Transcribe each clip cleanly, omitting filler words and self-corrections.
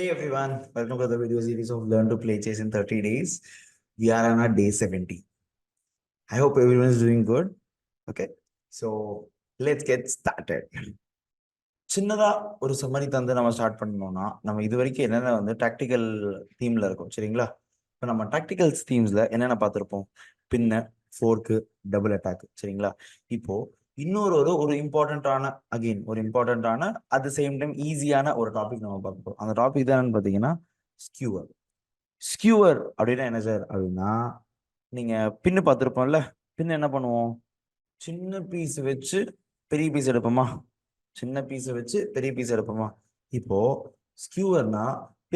Hey everyone, welcome to the video series of Learn to Play Chess in 30 Days. We are on our day 70. I hope everyone is doing good. Okay, so let's get started. சின்னதா ஒரு summary தந்து நம்ம start பண்ணோம்னா நம்ம இது வரைக்கும் என்னென்ன வந்து டாக்டிக்கல் தீம்ல இருக்கும் சரிங்களா? இப்போ நம்ம டாக்டிக்கல்ஸ் தீம்ஸ்ல என்னென்ன பார்த்துருப்போம்? பின்ன, ஃபோர்க்கு, டபுள் அட்டாக் சரிங்களா? இப்போ இன்னொரு ஒரு இம்பார்ட்டண்ட்டான அட் த சேம் டைம் ஈஸியான ஒரு டாபிக் நம்ம பார்க்க போறோம். அந்த டாபிக் தான் என்னன்னு பார்த்தீங்கன்னா ஸ்கியூவர். ஸ்கியூவர் அப்படின்னா என்ன சார் அப்படின்னா, நீங்க பின்னு பார்த்துருப்போம்ல, பின்னு என்ன பண்ணுவோம்? சின்ன பீஸ் வச்சு பெரிய பீஸ் எடுப்போமா? சின்ன பீஸை வச்சு பெரிய பீஸ் எடுப்போமா? இப்போ ஸ்கியூவர்னா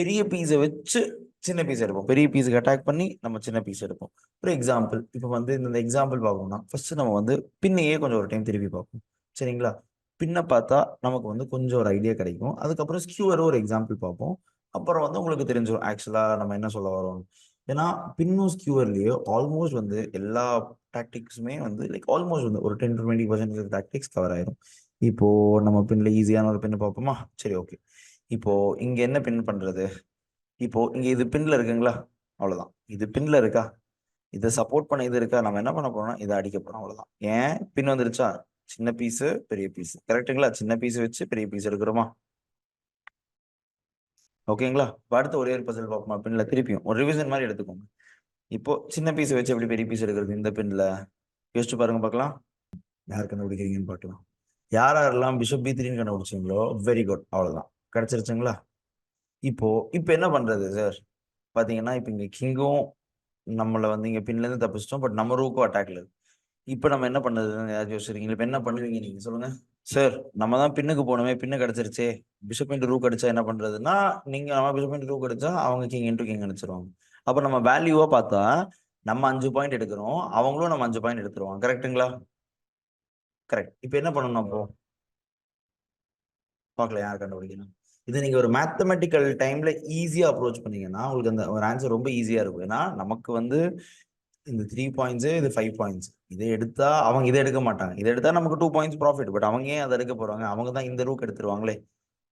பெரிய பீஸை வச்சு சின்ன பீஸ் எடுப்போம். பெரிய பீஸுக்கு அட்டாக் பண்ணி நம்ம சின்ன பீஸ் எடுப்போம். ஒரு எக்ஸாம்பிள், இப்போ வந்து இந்த எக்ஸாம்பிள் பார்க்கணும்னா ஃபர்ஸ்ட் நம்ம வந்து பின்னையே கொஞ்சம் ஒரு டைம் திருப்பி பார்ப்போம் சரிங்களா? பின்னை பார்த்தா நமக்கு வந்து கொஞ்சம் ஒரு ஐடியா கிடைக்கும். அதுக்கப்புறம் ஸ்கியூவர் ஒரு எக்ஸாம்பிள் பார்ப்போம். அப்புறம் வந்து உங்களுக்கு தெரிஞ்சிடும் ஆக்சுவலா நம்ம என்ன சொல்ல வரோம். ஏன்னா பின்னும் ஸ்கியூவர்லயே ஆல்மோஸ்ட் வந்து எல்லா டாக்டிக்ஸுமே வந்து லைக் ஆல்மோஸ்ட் வந்து ஒரு 10-20% டாக்டிக்ஸ் கவர் ஆயிரும். இப்போ நம்ம பின்ல ஈஸியான ஒரு பின்னு பார்ப்போமா? சரி, ஓகே. இப்போ இங்க என்ன பின் பண்றது? இப்போ இங்க இது பின்ல இருக்குங்களா? அவ்வளவுதான். இது பின்ல இருக்கா? இதை சப்போர்ட் பண்ண இது இருக்கா? நம்ம என்ன பண்ண போறோம்னா இதை அடிக்க போறோம், அவ்வளவுதான். ஏன் பின் வந்துருச்சா? சின்ன பீஸ் பெரிய பீஸ், கரெக்டுங்களா? சின்ன பீஸ் வச்சு பெரிய பீஸ் எடுக்கிறோமா? ஓகேங்களா? அடுத்த ஒரே ஒரு பசில் பார்ப்போமா? பின்ல திருப்பியும் ஒரு ரிவிஷன் மாதிரி எடுத்துக்கோங்க. இப்போ சின்ன பீஸ் வச்சு எப்படி பெரிய பீஸ் எடுக்கிறது இந்த பின்ல? யோசிச்சு பாருங்க பார்க்கலாம். யார் கண்டுபிடிக்கிறீங்கன்னு பார்க்கலாம். யாரெல்லாம் பிஷப் பி3 கண்டுபிடிச்சிங்களோ வெரி குட், அவ்வளவுதான். கிடைச்சிருச்சுங்களா? இப்போ என்ன பண்றது சார்? பாத்தீங்கன்னா இப்ப இங்க கிங்கும் நம்மள வந்து இங்க பின்ல இருந்து தப்பிச்சிட்டோம். பட் நம்ம ரூக்கும் அட்டாக்ல இருக்கு. இப்ப நம்ம என்ன பண்றதுன்னு யாராச்சும் யோசிக்கிறீங்க? இப்ப என்ன பண்ணுவீங்க நீங்க சொல்லுங்க சார்? நம்ம தான் பின்னுக்கு போனோமே, பின்னு கிடைச்சிருச்சே, பிஷப் இன்டு ரூக் அடிச்சா என்ன பண்றதுன்னா, நீங்க நம்ம பிஷப் இன்டு ரூக் அடிச்சா அவங்க கிங் இன்டு கிங் அடிச்சிருவாங்க. அப்ப நம்ம வேல்யூவா பார்த்தா நம்ம 5 பாயிண்ட் எடுக்கிறோம், அவங்களும் நம்ம 5 பாயிண்ட் எடுத்துருவாங்க. கரெக்ட்டுங்களா? கரெக்ட். இப்ப என்ன பண்ணணும் அப்போ? பார்க்கல யார் கண்டுபிடிக்கணும். இது நீங்க ஒரு மேத்தமெட்டிக்கல் டைம்ல ஈஸியா அப்ரோச் பண்ணீங்கன்னா உங்களுக்கு அந்த ஒரு ஆன்சர் ரொம்ப ஈஸியா இருக்கும். ஏன்னா நமக்கு வந்து இந்த 3 பாயிண்ட்ஸ், இது 5 பாயிண்ட்ஸ். இதை எடுத்தா அவங்க இதை எடுக்க மாட்டாங்க. இதை எடுத்தா நமக்கு 2 பாயிண்ட்ஸ் ப்ராஃபிட். பட் அவங்க ஏன் அதை எடுக்க போறாங்க? அவங்க தான் இந்த ரூக் எடுத்துருவாங்களே.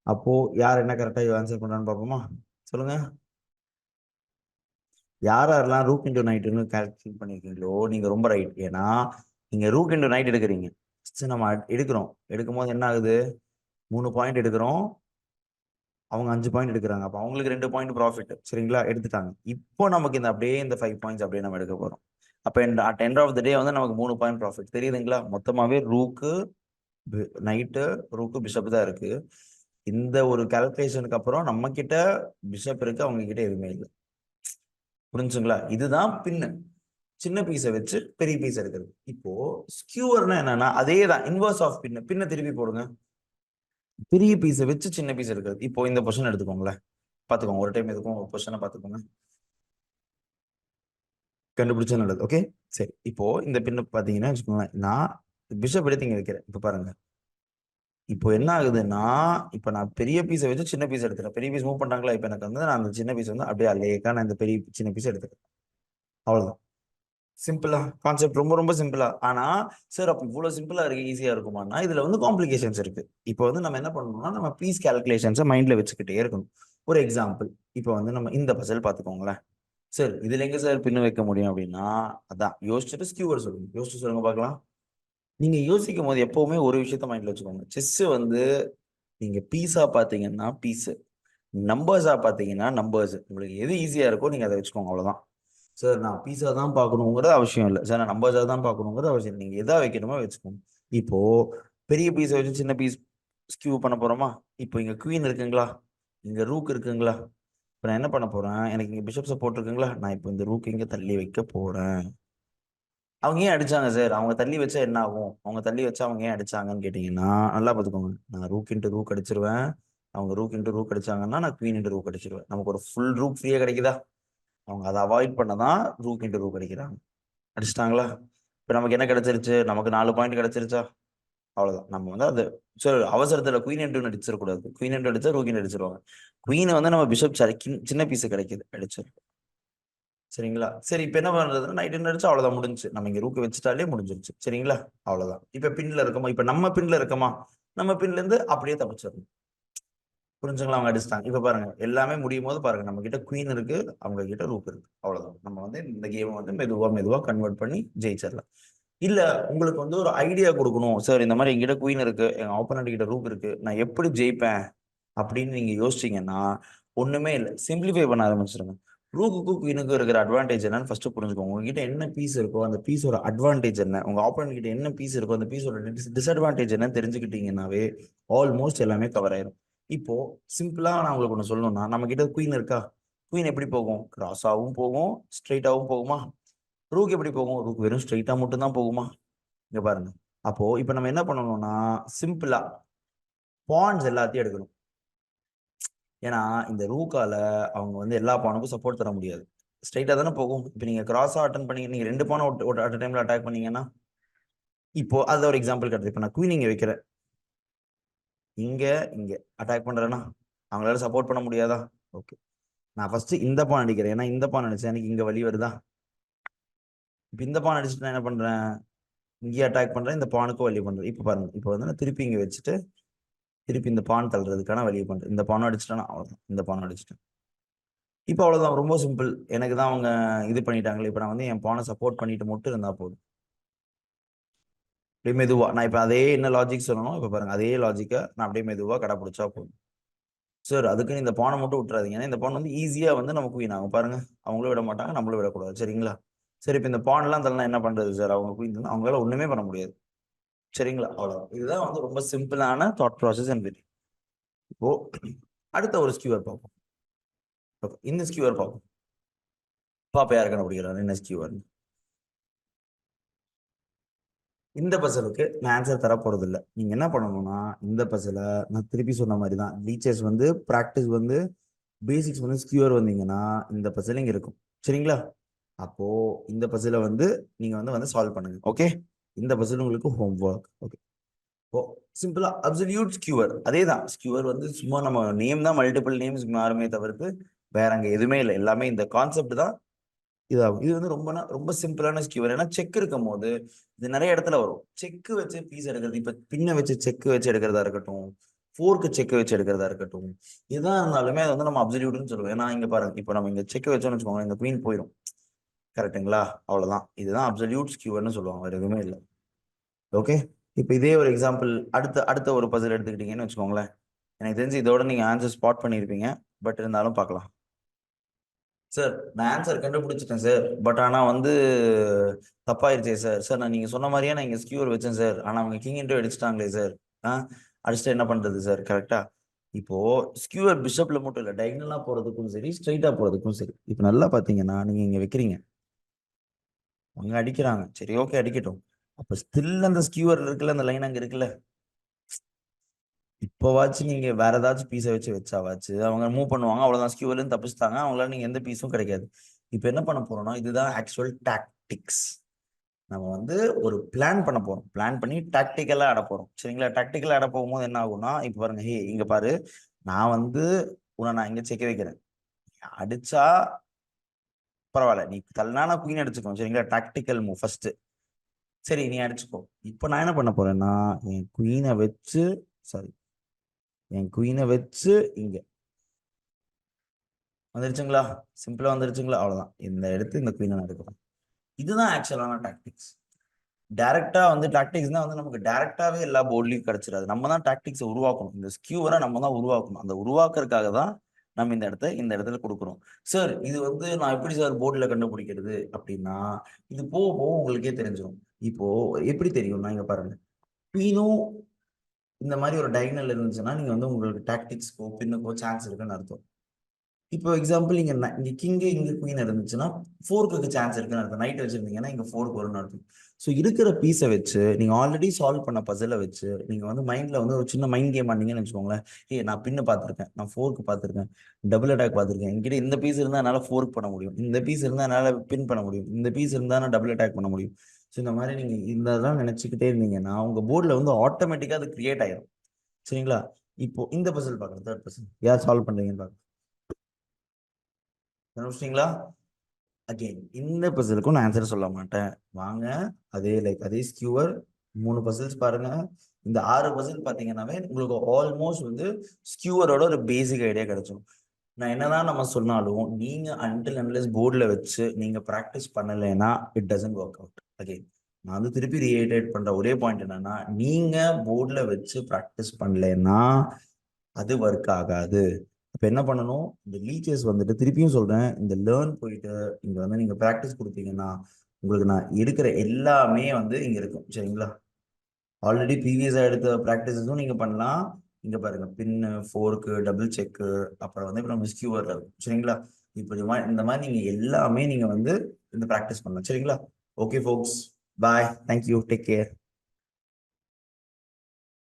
அப்போ யார் என்ன கரெக்டா ஆன்சர் பண்றான்னு பார்ப்போமா? சொல்லுங்க. யாரெல்லாம் ரூக் இன்டு நைட்னு கால்குலேட் பண்ணிருக்கீங்களோ நீங்க ரொம்ப ரைட். ஏன்னா நீங்க ரூக் இன்டு நைட் எடுக்கிறீங்க. நம்ம எடுக்கிறோம். எடுக்கும் போது என்ன ஆகுது? 3 பாயிண்ட் எடுக்கிறோம், அவங்க 5 பாயிண்ட் எடுக்கிறாங்க. அப்போ அவங்களுக்கு 2 பாயிண்ட் ப்ராஃபிட் சரிங்களா? எடுத்துட்டாங்க. இப்போ நமக்கு இந்த அப்படியே இந்த 5 பாயிண்ட்ஸ் அப்படியே நம்ம எடுக்க போறோம். அப்போ அட் எண்ட் ஆஃப் த டே வந்து நமக்கு 3 பாயிண்ட் ப்ராஃபிட் தெரியுதுங்களா? மொத்தமாவே ரூக்கு நைட்டு ரூக்கு பிஷப் தான் இருக்கு. இந்த ஒரு கால்குலேஷனுக்கு அப்புறம் நம்ம கிட்ட பிஷப் இருக்கு, அவங்க கிட்ட எதுவுமே இல்லை. புரிஞ்சுங்களா? இதுதான் பின்னு. சின்ன பீஸை வச்சு பெரிய பீஸ் எடுக்கிறது. இப்போ ஸ்கியூவர்னா என்னன்னா அதே தான் இன்வர்ஸ் ஆஃப் பின்னு. பின்ன திருப்பி போடுங்க. பெரிய பீஸை வச்சு சின்ன பீஸ் எடுக்கிறது. இப்போ இந்த பொசிஷன் எடுத்துக்கோங்களேன், பாத்துக்கோங்க. ஒரு டைம் எதுக்கும் பொசிஷனை பாத்துக்கோங்க. கண்டுபிடிச்சா நல்லது. ஓகே, சரி. இப்போ இந்த பின்ன பாத்தீங்கன்னா வச்சுக்கோங்களேன், நான் பிஷப் எடுத்து இங்க வைக்கிறேன். இப்ப பாருங்க, இப்போ என்ன ஆகுதுன்னா இப்ப நான் பெரிய பீஸை வச்சு சின்ன பீஸ் எடுத்துறேன். பெரிய பீஸ் மூவ் பண்றாங்களா? இப்ப எனக்கு வந்து நான் அந்த சின்ன பீஸ் வந்து அப்படியே அல்லேக்கா நான் இந்த பெரிய சின்ன பீஸ் எடுத்துக்கிறேன். அவ்வளவுதான். சிம்பிளா கான்செப்ட், ரொம்ப ரொம்ப சிம்பிளா. ஆனா சார் அப்ப இவ்வளவு சிம்பிளா இருக்கு, ஈஸியா இருக்குமானா இதுல வந்து காம்ப்ளிகேஷன்ஸ் இருக்கு. இப்போ வந்து நம்ம என்ன பண்ணணும்னா நம்ம பீஸ் கால்குலேஷன்ஸை மைண்ட்ல வச்சுக்கிட்டே இருக்கணும். ஒரு எக்ஸாம்பிள், இப்போ வந்து நம்ம இந்த பசல் பாத்துக்கோங்களேன். சார் இதுல எங்க சார் பின்னு வைக்க முடியும் அப்படின்னா, அதான் யோசிச்சுட்டு ஸ்கியூவர் சொல்லுங்க. யோசிச்சு சொல்லுங்க பார்க்கலாம். நீங்க யோசிக்கும் போது எப்பவுமே ஒரு விஷயத்த மைண்ட்ல வச்சுக்கோங்க. செஸ் வந்து நீங்க பீஸா பாத்தீங்கன்னா பீஸ், நம்பர்ஸா பாத்தீங்கன்னா நம்பர்ஸ். உங்களுக்கு எது ஈஸியா இருக்கோ நீங்க அதை வச்சுக்கோங்க, அவ்வளவுதான். சார் நான் பீஸா தான் பார்க்கணுங்கிறது அவசியம் இல்லை சார், நான் நம்பர்ஸா தான் பார்க்கணுங்கிறது அவசியம் இல்லை. நீங்க எதா வைக்கணுமோ வச்சுக்கோங்க. இப்போ பெரிய பீஸை வச்சு சின்ன பீஸ் ஸ்கியூ பண்ண போறோமா? இப்போ இங்க குவீன் இருக்குங்களா? இங்க ரூக் இருக்குங்களா? இப்போ நான் என்ன பண்ண போறேன்? எனக்கு இங்க பிஷப் சப்போர்ட் இருக்குங்களா? நான் இப்போ இந்த ரூக் இங்க தள்ளி வைக்க போறேன். அவங்க ஏன் அடிச்சாங்க சார்? அவங்க தள்ளி வச்சா என்ன ஆகும்? அவங்க தள்ளி வச்சா அவங்க ஏன் அடிச்சாங்கன்னு கேட்டீங்கன்னா, நல்லா பார்த்துக்கோங்க. நான் ரூக் இன்ட்டு ரூக் அடிச்சிருவேன். அவங்க ரூக் இன்ட்டு ரூக் அடிச்சாங்கன்னா நான் குவீன் இன்ட்டு ரூக் அடிச்சிருவேன். நமக்கு ஒரு ஃபுல் ரூக் ஃப்ரீயா கிடைக்குதா? அவங்க அதை அவாய்ட் பண்ணதான் ரூக் இன்ட்டு ரூக் அடிக்கிறாங்க. அடிச்சிட்டாங்களா? இப்போ நமக்கு என்ன கிடைச்சிருச்சு? நமக்கு 4 பாயிண்ட் கிடைச்சிருச்சா? அவ்வளவுதான். நம்ம வந்து அது சார் அவசரத்துல குவீன் இன்ட்டு அடிச்சிடக்கூடாது. குவீன் இன்ட்டு அடிச்சா ரூக் இன்ட்டு அடிச்சிருவாங்க. குவீனை வந்து நம்ம பிஷப் சின்ன பீஸ் கிடைக்குது, அடிச்சிடும். சரிங்களா? சரி, இப்ப என்ன பண்றதுன்னா நைட் அடிச்சா அவ்வளவுதான், முடிஞ்சு. நம்ம இங்க ரூக்கு வச்சுட்டாலே முடிஞ்சிருச்சு. சரிங்களா? அவ்வளவுதான். இப்ப பின்ல இருக்கோமா? இப்ப நம்ம பின்ல இருக்கோமா? நம்ம பின்ல இருந்து அப்படியே தப்பிச்சிடணும். புரிஞ்சுங்களா? அவங்க அடிச்சிட்டாங்க. இப்ப பாருங்க எல்லாமே முடியும் போது பாருங்க நம்ம கிட்ட குயின் இருக்கு, அவங்க கிட்ட ரூக் இருக்கு. அவ்வளவுதான். நம்ம வந்து இந்த கேம் வந்து மெதுவா மெதுவா கன்வெர்ட் பண்ணி ஜெயிச்சிடலாம். இல்ல உங்களுக்கு வந்து ஒரு ஐடியா கொடுக்கணும் சார், இந்த மாதிரி என்கிட்ட குயின் இருக்கு, எங்க ஆப்போனண்ட் கிட்ட ரூக் இருக்கு, நான் எப்படி ஜெயிப்பேன் அப்படின்னு நீங்க யோசிச்சீங்கன்னா ஒண்ணுமே இல்லை, சிம்பிளிஃபை பண்ண ஆரம்பிச்சிருங்க. ரூக்குக்கும் குயினுக்கும் இருக்கிற அட்வான்டேஜ் என்னன்னு ஃபர்ஸ்ட் புரிஞ்சுக்கோங்க. உங்ககிட்ட என்ன பீஸ் இருக்கோ அந்த பீஸோட அட்வான்டேஜ் என்ன, உங்க ஆப்போனண்ட் கிட்ட என்ன பீஸ் இருக்கோ அந்த பீஸோட டிஸ்அட்வான்டேஜ் என்ன தெரிஞ்சுக்கிட்டீங்கன்னாவே ஆல்மோஸ்ட் எல்லாமே கவர் ஆயிரும். இப்போ சிம்பிளா நான் உங்களுக்கு ஒண்ணு சொல்லணும்னா, நம்ம கிட்ட குயின் இருக்கா, குயின் எப்படி போகும்? கிராஸாவும் போகும், ஸ்ட்ரைட்டாவும் போகுமா? ரூக் எப்படி போகும்? ரூக் வெறும் ஸ்ட்ரைட்டா மட்டும் தான் போகுமா? இங்க பாருங்க. அப்போ இப்ப நம்ம என்ன பண்ணணும்னா சிம்பிளா பாயிண்ட்ஸ் எல்லாத்தையும் எடுக்கணும். ஏன்னா இந்த ரூக்கால அவங்க வந்து எல்லா பானுக்கும் சப்போர்ட் தர முடியாது. ஸ்ட்ரைட்டா தானே போகும். இப்போ நீங்க கிராஸா அட்டன் பண்ணி நீங்க 2 பானை அட் டைம்ல அட்டாக் பண்ணீங்கன்னா, இப்போ அது ஒரு எக்ஸாம்பிள் கிடையாது. இப்போ நான் குயின் இங்க வைக்கிறேன், இங்க இங்க அட்டாக் பண்றேன்னா அவங்களால சப்போர்ட் பண்ண முடியாதா? ஓகே, நான் ஃபர்ஸ்ட் இந்த பான் அடிக்கிறேன். ஏன்னா இந்த பான் அடிச்சா எனக்கு இங்க வழி வருதா? இப்போ இந்த பான் அடிச்சுட்டு நான் என்ன பண்றேன், இங்கே அட்டாக் பண்றேன், இந்த பானுக்கு வழி பண்றேன். இப்போ பாருங்க, இப்போ வந்து நான் திருப்பி இங்க வச்சுட்டு திருப்பி இந்த பான் தள்ளுறதுக்கான வழியை பண்றேன். இந்த பானம் அடிச்சிட்டேன்னா அவ்வளவுதான், இந்த பானம் அடிச்சிட்டேன். இப்போ அவ்வளவுதான், ரொம்ப சிம்பிள். எனக்கு தான் அவங்க இது பண்ணிட்டாங்களே, இப்போ நான் வந்து என் பானை சப்போர்ட் பண்ணிட்டு மட்டும் இருந்தா போதும். அப்படியே மெதுவா நான் இப்போ அதே என்ன லாஜிக் சொல்லணும், இப்போ பாருங்க அதே லாஜிக்கை நான் அப்படியே மெதுவா கடைப்பிடிச்சா போதும். சார் அதுக்குன்னு இந்த பானை மட்டும் விட்டுறாதீங்க. ஏன்னா இந்த பான் வந்து ஈஸியா வந்து நமக்கு குயின் ஆகும். பாருங்க, அவங்களும் விட மாட்டாங்க, நம்மளும் விடக்கூடாது. சரிங்களா? சரி, இப்போ இந்த பான் எல்லாம் தரலாம் என்ன பண்றது சார், அவங்க குயின் அவங்களால ஒண்ணுமே பண்ண முடியாது. சரிங்களா? அவ்வளவுதான். இதுதான் வந்து ரொம்ப சிம்பிளான தாட் ப்ராசஸ் அண்ட் விதி. இப்போ அடுத்த ஒரு ஸ்கியூவர் பார்ப்போம். இந்த ஸ்கியூவர் பார்ப்போம். பாப்பா யாருக்கு கண்டுபிடிக்கிறாரு என்ன ஸ்கியூவர். இந்த பசலுக்கு நான் ஆன்சர் தர போறது இல்லை. நீங்க என்ன பண்ணணும்னா இந்த பசலை நான் திருப்பி சொன்ன மாதிரி தான், டீச்சர்ஸ் வந்து ப்ராக்டிஸ் வந்து பேசிக்ஸ் வந்து ஸ்கியூர் வந்தீங்கன்னா இந்த பசல் இங்க இருக்கும். சரிங்களா? அப்போ இந்த பசலை வந்து நீங்க வந்து சால்வ் பண்ணுங்க. ஓகே, இந்த பசல் உங்களுக்கு ஹோம்ஒர்க். ஓகே, ஓ சிம்பிளா அப்சல்யூட் ஸ்கியூவர் அதே தான். ஸ்கியூவர் வந்து சும்மா நம்ம நேம் தான், மல்டிபிள் நேம்ஸ் மாறுமே தவிர்த்து வேற அங்க எதுவுமே இல்லை. எல்லாமே இந்த கான்செப்ட் தான் இதாகும். இது வந்து ரொம்ப சிம்பிளான ஸ்கியூவர். ஏன்னா செக் இருக்கும் போது இது நிறைய இடத்துல வரும். செக்கு வச்சு பீஸ் எடுக்கிறது, இப்ப பின்ன வச்சு செக்கு வச்சு எடுக்கிறதா இருக்கட்டும், ஃபோர்க்கு செக்கு வச்சு எடுக்கிறதா இருக்கட்டும், எதா இருந்தாலுமே அது வந்து நம்ம அப்சல்யூட்னு சொல்லுவோம். ஏன்னா இங்க பாருங்க, இப்போ நம்ம இங்க செக் வச்சோம்னு வச்சுக்கோங்க, இந்த குயின் போயிடும். கரெக்டுங்களா? அவ்வளவுதான். இதுதான் அப்சல்யூட் ஸ்கியூவர்னு சொல்லுவாங்க, வேற எதுவுமே இல்லை. ஓகே, இப்போ இதே ஒரு எக்ஸாம்பிள் அடுத்த அடுத்த ஒரு பசில் எடுத்துக்கிட்டீங்கன்னு வச்சுக்கோங்களேன். எனக்கு தெரிஞ்சு இதோட நீங்க ஆன்சர் ஸ்பாட் பண்ணியிருப்பீங்க, பட் இருந்தாலும் பார்க்கலாம். சார் நான் ஆன்சர் கண்டுபிடிச்சிட்டேன் சார், பட் ஆனா வந்து தப்பாயிருச்சே சார். சார் நான் நீங்க சொன்ன மாதிரியே நான் இங்க ஸ்கியூர் வச்சேன் சார், ஆனா அவங்க கிங் இன்டோ அடிச்சிட்டாங்களே சார். அடிச்சுட்டு என்ன பண்றது சார்? கரெக்டா? இப்போ ஸ்கியூர் பிஷப்ல மட்டும் இல்ல, டைகனலா போறதுக்கும் சரி, ஸ்ட்ரைட்டா போறதுக்கும் சரி. இப்போ நல்லா பாத்தீங்கன்னா நீங்க இங்க வைக்கிறீங்க, அவங்க அடிக்கிறாங்க, சரி ஓகே அடிக்கட்டும். அப்ப ஸ்டில் அந்த ஸ்கியூவர்ல இருக்குல்ல, அந்த லைன் அங்க இருக்குல்ல, இப்போவாச்சும் நீங்க வேற ஏதாச்சும் பீஸை வச்சு வச்சாவாச்சு அவங்க மூவ் பண்ணுவாங்க. அவ்வளவுதான், ஸ்கியூவர்ல தப்பிச்சுட்டாங்க, அவங்களால நீங்க எந்த பீஸும் கிடைக்காது. இப்போ என்ன பண்ண போறோம்னா இதுதான் ஆக்சுவல் டாக்டிக்ஸ். நம்ம வந்து ஒரு பிளான் பண்ண போறோம், பிளான் பண்ணி டாக்டிக்கலா ஆட போறோம். சரிங்களா? டாக்டிக்கலா ஆட போகும்போது என்ன ஆகும்னா, இப்ப பாருங்க, ஹே இங்க பாரு, நான் வந்து உன்னை நான் இங்க செக்க வைக்கிறேன், அடிச்சா பரவாயில்ல, நீ தள்ளனா நான் குயின் அடிச்சுக்கோ. சரிங்களா? Tactical move first. சரி நீ அடிச்சுக்கோ. இப்போ நான் என்ன பண்ண போறேன்னா என் குயினை வச்சு, சாரி, என் குயினை வச்சு இங்க வந்துருச்சுங்களா? சிம்பிளா வந்துருச்சுங்களா? அவ்வளவுதான். இந்த எடுத்து இந்த குயினை நான் எடுக்கிறேன். இதுதான் ஆக்சுவலான டாக்டிக்ஸ். டைரக்டா வந்து டாக்டிக்ஸ் தான் வந்து நமக்கு டைரக்டாவே எல்லா போர்ட்லயும் கிடைச்சிடாது. நம்ம தான் டாக்டிக்ஸை உருவாக்கணும். இந்த ஸ்கியூவரை நம்ம தான் உருவாக்கணும். அந்த உருவாக்குறதுக்காக தான் நம்ம இந்த இடத்துல கொடுக்குறோம். சார் இது வந்து நான் எப்படி சார் போர்டில் கண்டுபிடிக்கிறது அப்படின்னா, இது போக போக உங்களுக்கே தெரிஞ்சிடும். இப்போ எப்படி தெரியும்னா இங்க பாருங்க, குயினும் இந்த மாதிரி ஒரு டைகனல் இருந்துச்சுன்னா நீங்க வந்து உங்களுக்கு டாக்டிக்ஸ்க்கோ பின்னுக்கோ சான்ஸ் இருக்குன்னு அர்த்தம். இப்போ எக்ஸாம்பிள் இங்க கிங் இங்க குயின் இருந்துச்சுன்னா ஃபோர்க்கு சான்ஸ் இருக்குன்னு அர்த்தம். நைட் வச்சிருந்தீங்கன்னா இங்க ஃபோர்க்கு வரும்னு அர்த்தம். ஸோ இருக்கிற பீஸை வச்சு நீங்க ஆல்ரெடி சால்வ் பண்ண பசிலை வச்சு நீங்க வந்து மைண்ட்ல வந்து ஒரு சின்ன மைண்ட் கேம் ஆனீங்கன்னு வச்சுக்கோங்களேன். நான் பின்னு பார்த்துருக்கேன், நான் ஃபோர்க்கு பார்த்துருக்கேன், டபுள் அட்டாக் பார்த்துருக்கேன், என்கிட்ட இந்த பீஸ் இருந்தால் என்னால் ஃபோர்க் பண்ண முடியும், இந்த பீஸ் இருந்தால் என்னால் பின் பண்ண முடியும், இந்த பீஸ் இருந்தால் நான் டபுள் அட்டாக் பண்ண முடியும். ஸோ இந்த மாதிரி நீங்க இதெல்லாம் நினைச்சுக்கிட்டே இருந்தீங்கன்னா உங்க போர்டில் வந்து ஆட்டோமேட்டிக்கா அது கிரியேட் ஆயிடும். சரிங்களா? இப்போ இந்த பசில் பார்க்கலாம், தேர்ட் பசில் யார் சால்வ் பண்றீங்கன்னு பார்க்கலாம். கண்டுபிடிச்சிங்களா? அகெயின் இந்த பசிலுக்கும் நான் ஆன்சர் சொல்ல மாட்டேன். வாங்க, அதே லைக் அதே ஸ்கியூவர் 3 பசில்ஸ் பாருங்க. இந்த 6 பசில் பாத்தீங்கன்னாவே உங்களுக்கு ஆல்மோஸ்ட் வந்து ஸ்கியூவரோட ஒரு பேசிக் ஐடியா கிடைச்சிடும். நான் என்னதான் நம்ம சொன்னாலும் நீங்க அன்டில் அன்லெஸ் போர்டில் வச்சு நீங்க ப்ராக்டிஸ் பண்ணலைன்னா it doesn't work out. Again நான் வந்து திருப்பி ரீஹைட்ரேட் பண்ற ஒரே பாயிண்ட் என்னன்னா, நீங்க போர்டில் வச்சு ப்ராக்டிஸ் பண்ணலைன்னா அது ஒர்க் ஆகாது. அப்ப என்ன பண்ணணும், இந்த லீச்சஸ் வந்துட்டு திருப்பியும் சொல்றேன், இந்த லேர்ன் போயிட்டு இங்க வந்து நீங்க ப்ராக்டிஸ் கொடுத்தீங்கன்னா உங்களுக்கு நான் எடுக்கிற எல்லாமே வந்து இங்க இருக்கும். சரிங்களா? ஆல்ரெடி ப்ரீவியஸா எடுத்த ப்ராக்டிஸஸும் நீங்க பண்ணலாம். இங்க பாருங்க, பின்னு, ஃபோர்க்கு, டபுள் செக்கு, அப்புறம் வந்து இப்போ நம்ம ஸ்கியூவர்ல இருக்கும். சரிங்களா? இப்போ இந்த மாதிரி நீங்க எல்லாமே நீங்க வந்து இந்த ப்ராக்டிஸ் பண்ணலாம். சரிங்களா? ஓகே ஃபோக்ஸ், பாய், தேங்க்யூ, டேக் கேர்.